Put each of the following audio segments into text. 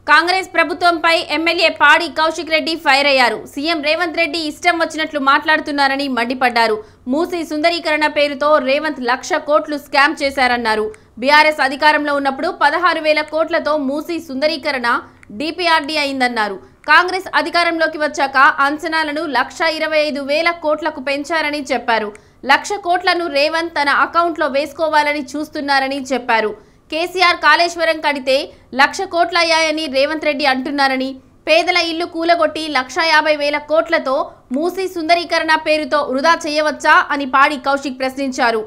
కాంగ్రెస్ ప్రభుత్వంపై ఎమ్మెల్యే పాడి కౌశిక్ రెడ్డి ఫైర్ అయ్యారు. సీఎం రేవంత్ రెడ్డి ఇష్టం వచ్చినట్లు మాట్లాడుతున్నారని మండిపడ్డారు. మూసీ సుందరీకరణ పేరుతో రేవంత్ 1,00,000 కోట్లు స్కామ్ చేశారన్నారు. బీఆర్ఎస్ అధికారంలో ఉన్నప్పుడు 16,000 కోట్లతో మూసీ సుందరీకరణ డిపిఆర్డి అయిందన్నారు. కాంగ్రెస్ అధికారంలోకి వచ్చాక అంచనాలను 1,25,000 కోట్లకు పెంచారని చెప్పారు. 1,00,000 కోట్లను రేవంత్ తన అకౌంట్లో వేసుకోవాలని చూస్తున్నారని చెప్పారు. కేసీఆర్ కాళేశ్వరం కడితే 1,00,000 కోట్లయ్యాయని రేవంత్ రెడ్డి అంటున్నారని, పేదల ఇల్లు కూలగొట్టి 1,50,000 కోట్లతో మూసీ సుందరీకరణ పేరుతో వృధా చేయవచ్చా అని పాడి కౌశిక్ ప్రశ్నించారు.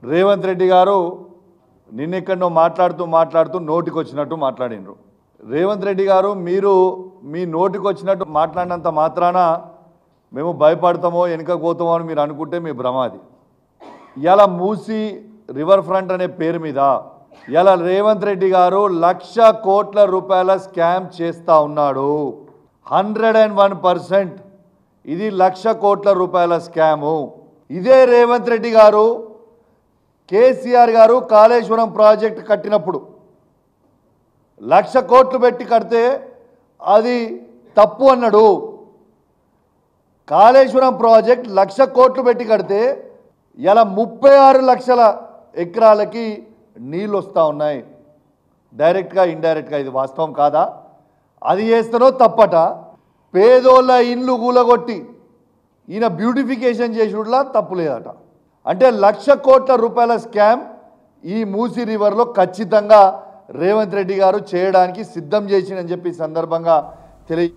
రేవంత్ రెడ్డి గారు నిన్నెక్కడో మాట్లాడుతూ నోటికొచ్చినట్టు మాట్లాడినరు. రేవంత్ రెడ్డి గారు మీరు మీ నోటికొచ్చినట్టు మాట్లాడినంత మాత్రాన మేము భయపడతామో వెనుకపోతామో అని మీరు అనుకుంటే మీ భ్రమాది. ఇలా మూసీ రివర్ ఫ్రంట్ అనే పేరు మీద ఇలా రేవంత్ రెడ్డి గారు 1,00,000 కోట్ల రూపాయల స్కామ్ చేస్తూ ఉన్నాడు. 101% ఇది 1,00,000 కోట్ల రూపాయల స్కాము. ఇదే రేవంత్ రెడ్డి గారు కేసీఆర్ గారు కాళేశ్వరం ప్రాజెక్ట్ కట్టినప్పుడు 1,00,000 కోట్లు పెట్టి కడితే అది తప్పు అన్నాడు. కాళేశ్వరం ప్రాజెక్ట్ 1,00,000 కోట్లు పెట్టి కడితే ఇలా 36 లక్షల ఎకరాలకి నీళ్ళు వస్తూ ఉన్నాయి. డైరెక్ట్గా ఇండైరెక్ట్గా. ఇది వాస్తవం కాదా? అది చేస్తానో తప్పట. పేదోళ్ళ ఇండ్లు కూలగొట్టి ఈయన బ్యూటిఫికేషన్ చేసుడులా తప్పు లేదట. అంటే 1,00,000 కోట్ల రూపాయల స్కామ్ ఈ మూసీ రివర్లో ఖచ్చితంగా రేవంత్ రెడ్డి గారు చేయడానికి సిద్ధం చేసిందని చెప్పి సందర్భంగా తెలియ